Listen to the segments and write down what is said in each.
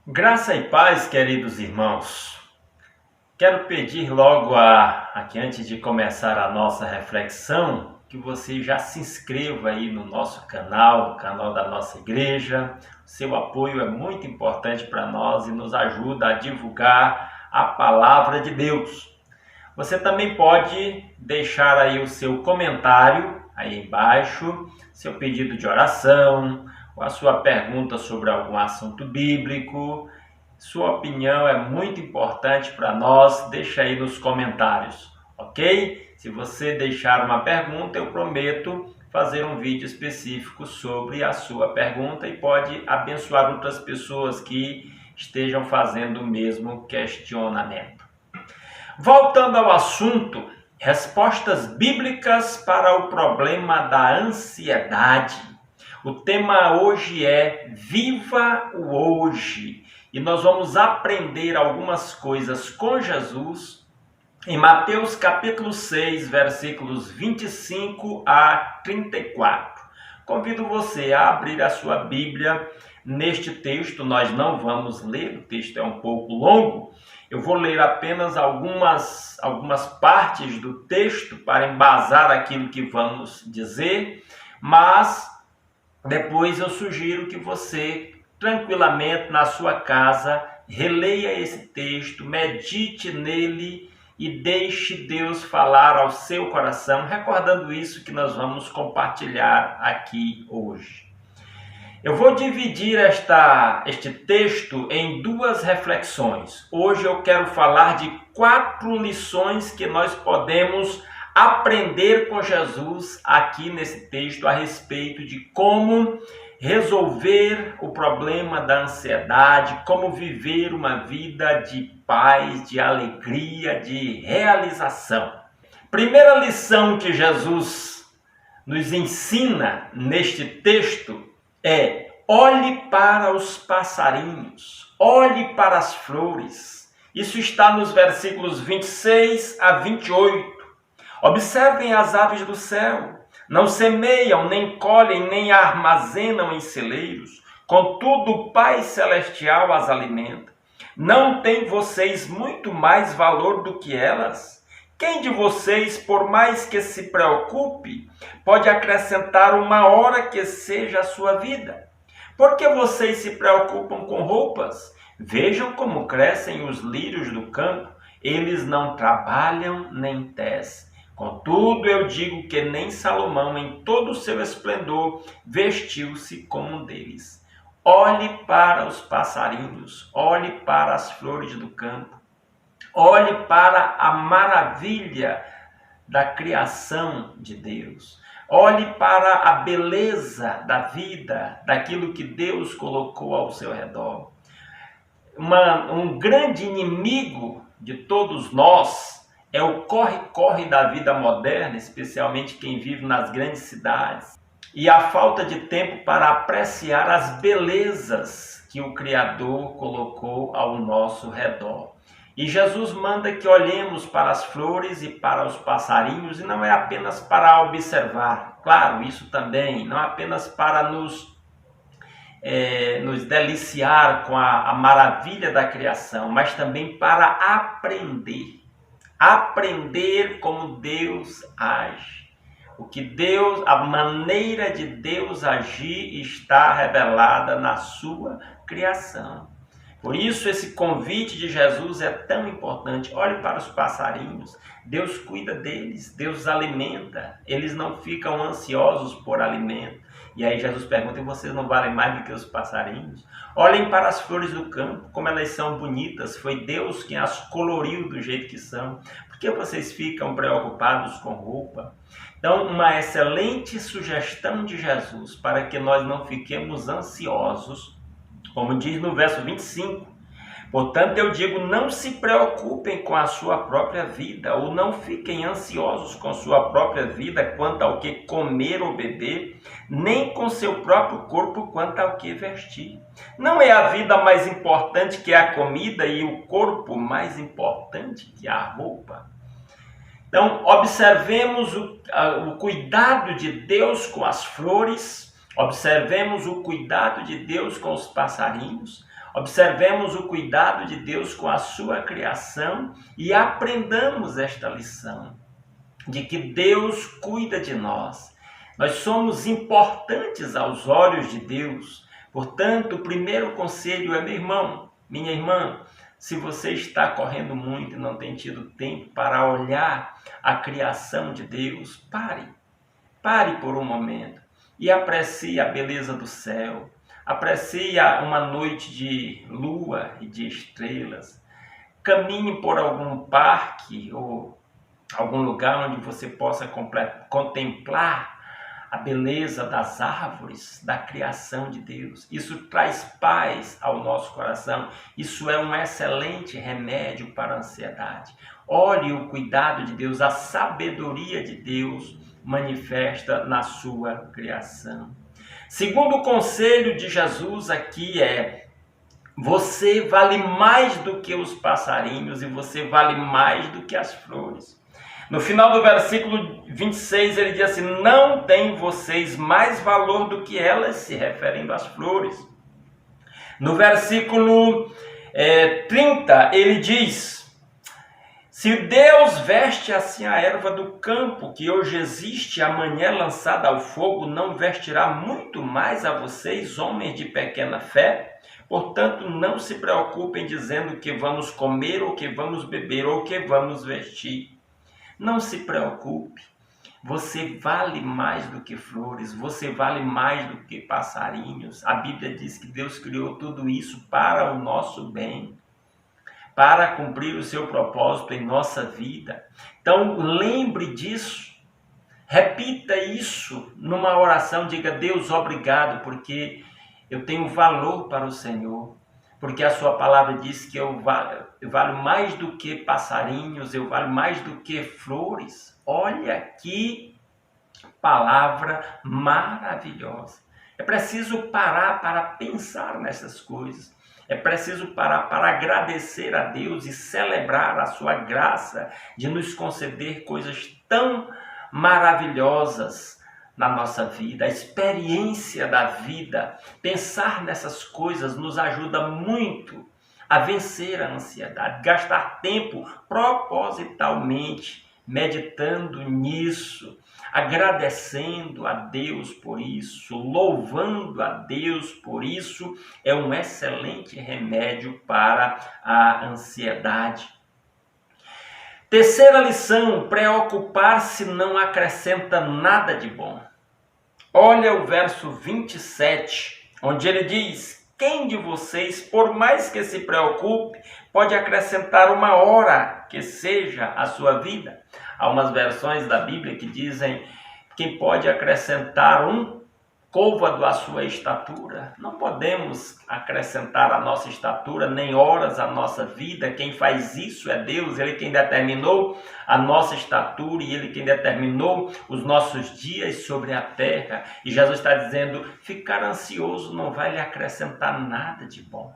Graça e paz, queridos irmãos. Quero pedir logo aqui antes de começar a nossa reflexão, que você já se inscreva aí no nosso canal, no canal da nossa igreja. Seu apoio é muito importante para nós e nos ajuda a divulgar a palavra de Deus. Você também pode deixar aí o seu comentário aí embaixo, seu pedido de oração, ou a sua pergunta sobre algum assunto bíblico. Sua opinião é muito importante para nós, deixa aí nos comentários, ok? Se você deixar uma pergunta, eu prometo fazer um vídeo específico sobre a sua pergunta e pode abençoar outras pessoas que estejam fazendo o mesmo questionamento. Voltando ao assunto, respostas bíblicas para o problema da ansiedade. O tema hoje é Viva o Hoje. E nós vamos aprender algumas coisas com Jesus em Mateus capítulo 6, versículos 25 a 34. Convido você a abrir a sua Bíblia neste texto. Nós não vamos ler, o texto é um pouco longo. Eu vou ler apenas algumas partes do texto para embasar aquilo que vamos dizer, mas depois eu sugiro que você, tranquilamente na sua casa, releia esse texto, medite nele e deixe Deus falar ao seu coração, recordando isso que nós vamos compartilhar aqui hoje. Eu vou dividir este texto em duas reflexões. Hoje eu quero falar de 4 lições que nós podemos aprender com Jesus aqui nesse texto a respeito de como resolver o problema da ansiedade, como viver uma vida de paz, de alegria, de realização. Primeira lição que Jesus nos ensina neste texto é: olhe para os passarinhos, olhe para as flores. Isso está nos versículos 26 a 28. Observem as aves do céu, não semeiam, nem colhem, nem armazenam em celeiros, contudo o Pai Celestial as alimenta. Não tem vocês muito mais valor do que elas? Quem de vocês, por mais que se preocupe, pode acrescentar uma hora que seja a sua vida? Por que vocês se preocupam com roupas? Vejam como crescem os lírios do campo, eles não trabalham nem tecem. Contudo, eu digo que nem Salomão, em todo o seu esplendor, vestiu-se como um deles. Olhe para os passarinhos, olhe para as flores do campo, olhe para a maravilha da criação de Deus. Olhe para a beleza da vida, daquilo que Deus colocou ao seu redor. Um grande inimigo de todos nós é o corre-corre da vida moderna, especialmente quem vive nas grandes cidades, e a falta de tempo para apreciar as belezas que o Criador colocou ao nosso redor. E Jesus manda que olhemos para as flores e para os passarinhos, e não é apenas para observar, claro, isso também, não apenas para nos deliciar com a maravilha da criação, mas também para aprender como Deus age. A maneira de Deus agir está revelada na sua criação. Por isso esse convite de Jesus é tão importante. Olhe para os passarinhos, Deus cuida deles, Deus os alimenta, eles não ficam ansiosos por alimento. E aí Jesus pergunta: e vocês não valem mais do que os passarinhos? Olhem para as flores do campo, como elas são bonitas, foi Deus quem as coloriu do jeito que são. Por que vocês ficam preocupados com roupa? Então, uma excelente sugestão de Jesus para que nós não fiquemos ansiosos, como diz no verso 25. Portanto, eu digo, não se preocupem com a sua própria vida, ou não fiquem ansiosos com sua própria vida quanto ao que comer ou beber, nem com seu próprio corpo quanto ao que vestir. Não é a vida mais importante que a comida e o corpo mais importante que a roupa? Então, observemos o cuidado de Deus com as flores, observemos o cuidado de Deus com os passarinhos, Observemos o cuidado de Deus com a sua criação e aprendamos esta lição, de que Deus cuida de nós. Nós somos importantes aos olhos de Deus. Portanto, o primeiro conselho é, meu irmão, minha irmã, se você está correndo muito e não tem tido tempo para olhar a criação de Deus, pare por um momento e aprecie a beleza do céu, aprecie uma noite de lua e de estrelas, caminhe por algum parque ou algum lugar onde você possa contemplar a beleza das árvores, da criação de Deus. Isso traz paz ao nosso coração. Isso é um excelente remédio para a ansiedade. Olhe o cuidado de Deus, a sabedoria de Deus manifesta na sua criação. Segundo o conselho de Jesus aqui é: você vale mais do que os passarinhos e você vale mais do que as flores. No final do versículo 26, ele diz assim: não têm vocês mais valor do que elas, se referindo às flores. No versículo 30, ele diz: se Deus veste assim a erva do campo, que hoje existe, amanhã lançada ao fogo, não vestirá muito mais a vocês, homens de pequena fé? Portanto, não se preocupem dizendo que vamos comer, ou que vamos beber, ou que vamos vestir. Não se preocupe, você vale mais do que flores, você vale mais do que passarinhos. A Bíblia diz que Deus criou tudo isso para o nosso bem, para cumprir o seu propósito em nossa vida. Então, lembre disso, repita isso numa oração, diga: Deus, obrigado, porque eu tenho valor para o Senhor. Porque a sua palavra diz que eu valho mais do que passarinhos, eu valho mais do que flores. Olha que palavra maravilhosa. É preciso parar para pensar nessas coisas. É preciso parar para agradecer a Deus e celebrar a sua graça de nos conceder coisas tão maravilhosas na nossa vida, a experiência da vida. Pensar nessas coisas nos ajuda muito a vencer a ansiedade, gastar tempo propositalmente meditando nisso, agradecendo a Deus por isso, louvando a Deus por isso, é um excelente remédio para a ansiedade. Terceira lição: preocupar-se não acrescenta nada de bom. Olha o verso 27, onde ele diz: quem de vocês, por mais que se preocupe, pode acrescentar uma hora que seja a sua vida? Há umas versões da Bíblia que dizem: quem pode acrescentar um côvado à sua estatura? Não podemos acrescentar a nossa estatura, nem horas à nossa vida. Quem faz isso é Deus, Ele quem determinou a nossa estatura e Ele quem determinou os nossos dias sobre a terra. E Jesus está dizendo: ficar ansioso não vai lhe acrescentar nada de bom.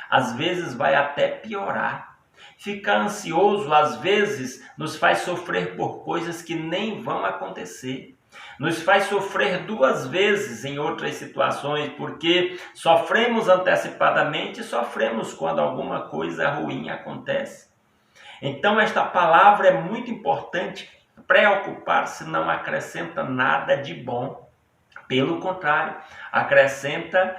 Às vezes vai até piorar. Ficar ansioso às vezes nos faz sofrer por coisas que nem vão acontecer. Nos faz sofrer duas vezes em outras situações, porque sofremos antecipadamente e sofremos quando alguma coisa ruim acontece. Então esta palavra é muito importante. Preocupar-se não acrescenta nada de bom. Pelo contrário, acrescenta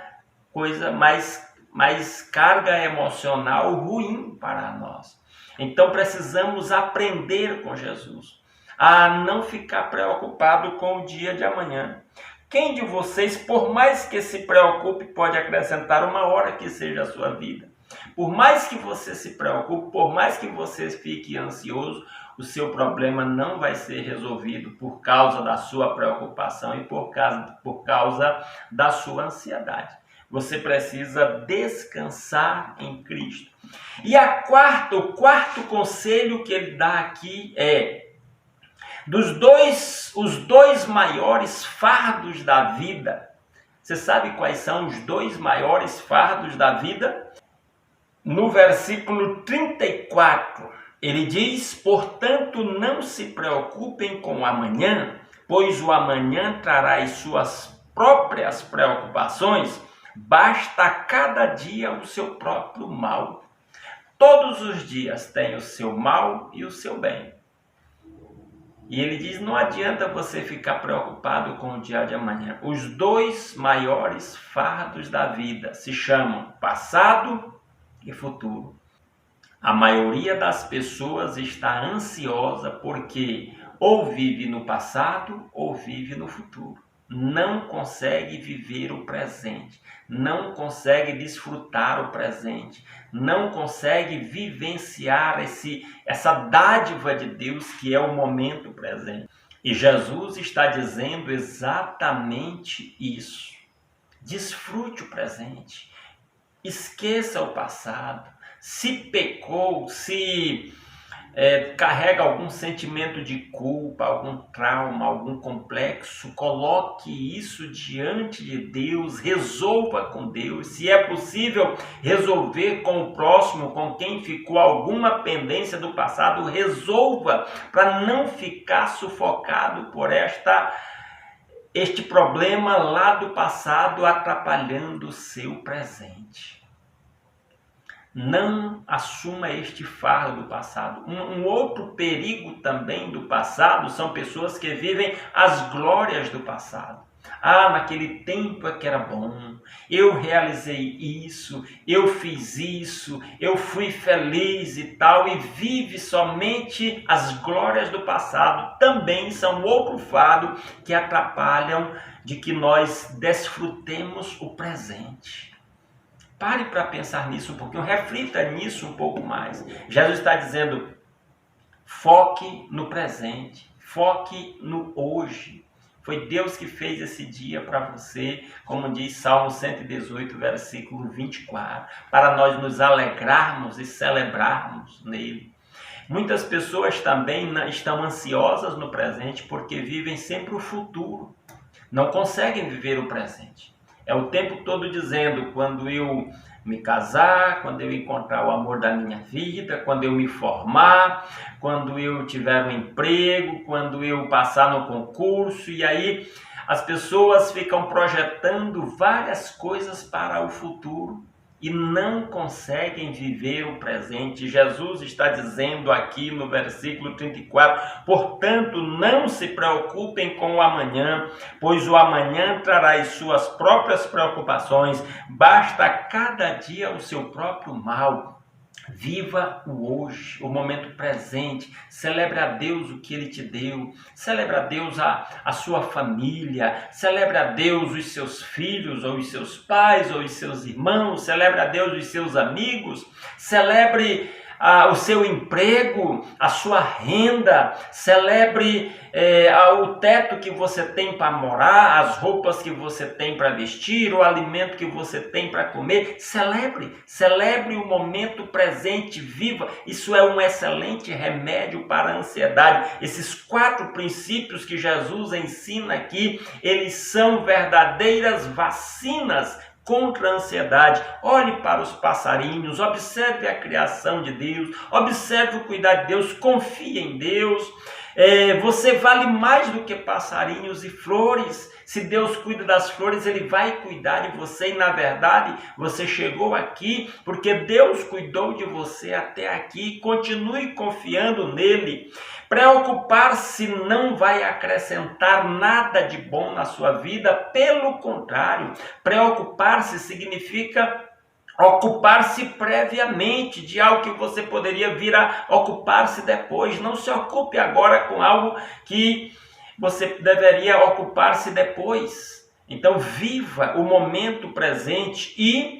coisa mais carga emocional ruim para nós. Então precisamos aprender com Jesus a não ficar preocupado com o dia de amanhã. Quem de vocês, por mais que se preocupe, pode acrescentar uma hora que seja a sua vida? Por mais que você se preocupe, por mais que você fique ansioso, o seu problema não vai ser resolvido por causa da sua preocupação e por causa da sua ansiedade. Você precisa descansar em Cristo. E o quarto conselho que ele dá aqui é: os dois maiores fardos da vida. Você sabe quais são os dois maiores fardos da vida? No versículo 34, ele diz: portanto, não se preocupem com o amanhã, pois o amanhã trará as suas próprias preocupações. Basta a cada dia o seu próprio mal. Todos os dias tem o seu mal e o seu bem. E ele diz, não adianta você ficar preocupado com o dia de amanhã. Os dois maiores fardos da vida se chamam passado e futuro. A maioria das pessoas está ansiosa porque ou vive no passado ou vive no futuro. Não consegue viver o presente, não consegue desfrutar o presente, não consegue vivenciar essa dádiva de Deus que é o momento presente. E Jesus está dizendo exatamente isso. Desfrute o presente, esqueça o passado. Se pecou, se carrega algum sentimento de culpa, algum trauma, algum complexo, coloque isso diante de Deus, resolva com Deus. Se é possível resolver com o próximo, com quem ficou alguma pendência do passado, resolva para não ficar sufocado por este problema lá do passado atrapalhando o seu presente. Não assuma este fardo do passado. Um outro perigo também do passado são pessoas que vivem as glórias do passado. Naquele tempo é que era bom, eu realizei isso, eu fiz isso, eu fui feliz e tal, e vive somente as glórias do passado. Também são outro fardo que atrapalham de que nós desfrutemos o presente. Pare para pensar nisso um pouquinho, reflita nisso um pouco mais. Jesus está dizendo, foque no presente, foque no hoje. Foi Deus que fez esse dia para você, como diz Salmo 118, versículo 24, para nós nos alegrarmos e celebrarmos nele. Muitas pessoas também estão ansiosas no presente porque vivem sempre o futuro, não conseguem viver o presente. É o tempo todo dizendo, quando eu me casar, quando eu encontrar o amor da minha vida, quando eu me formar, quando eu tiver um emprego, quando eu passar no concurso. E aí as pessoas ficam projetando várias coisas para o futuro e não conseguem viver o presente. Jesus está dizendo aqui no versículo 34, portanto, não se preocupem com o amanhã, pois o amanhã trará as suas próprias preocupações, basta a cada dia o seu próprio mal. Viva o hoje, o momento presente, celebre a Deus o que Ele te deu, celebre a Deus a sua família, celebre a Deus os seus filhos, ou os seus pais, ou os seus irmãos, celebre a Deus os seus amigos, celebre o seu emprego, a sua renda, celebre o teto que você tem para morar, as roupas que você tem para vestir, o alimento que você tem para comer. Celebre o momento presente, viva. Isso é um excelente remédio para a ansiedade. Esses 4 princípios que Jesus ensina aqui, eles são verdadeiras vacinas contra a ansiedade. Olhe para os passarinhos, observe a criação de Deus, observe o cuidado de Deus, confie em Deus. Você vale mais do que passarinhos e flores. Se Deus cuida das flores, Ele vai cuidar de você. E na verdade, você chegou aqui porque Deus cuidou de você até aqui. Continue confiando nele. Preocupar-se não vai acrescentar nada de bom na sua vida. Pelo contrário, preocupar-se significa ocupar-se previamente de algo que você poderia vir a ocupar-se depois. Não se ocupe agora com algo que você deveria ocupar-se depois. Então viva o momento presente e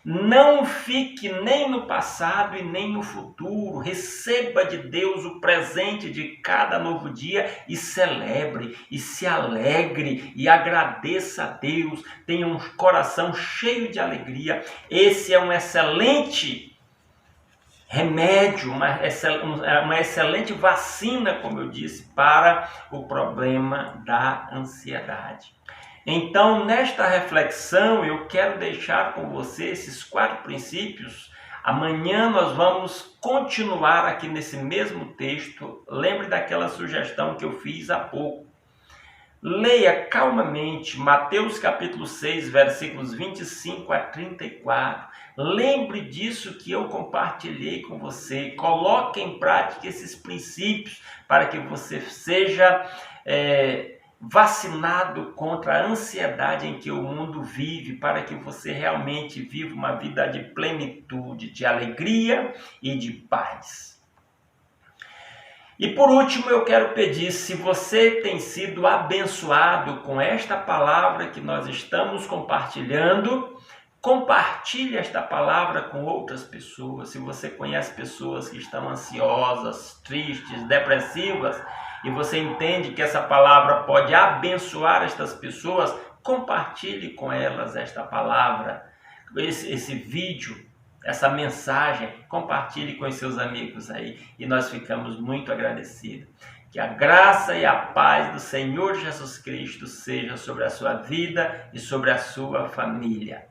não fique nem no passado e nem no futuro. Receba de Deus o presente de cada novo dia e celebre, e se alegre, e agradeça a Deus. Tenha um coração cheio de alegria. Esse é um excelente remédio, uma excelente vacina, como eu disse, para o problema da ansiedade. Então, nesta reflexão, eu quero deixar com você esses 4 princípios. Amanhã nós vamos continuar aqui nesse mesmo texto. Lembre daquela sugestão que eu fiz há pouco. Leia calmamente Mateus capítulo 6, versículos 25 a 34. Lembre disso que eu compartilhei com você. Coloque em prática esses princípios para que você seja vacinado contra a ansiedade em que o mundo vive, para que você realmente viva uma vida de plenitude, de alegria e de paz. E por último, eu quero pedir, se você tem sido abençoado com esta palavra que nós estamos compartilhando, compartilhe esta palavra com outras pessoas. Se você conhece pessoas que estão ansiosas, tristes, depressivas, e você entende que essa palavra pode abençoar estas pessoas, compartilhe com elas esta palavra, esse vídeo, essa mensagem, compartilhe com os seus amigos aí, e nós ficamos muito agradecidos. Que a graça e a paz do Senhor Jesus Cristo seja sobre a sua vida e sobre a sua família.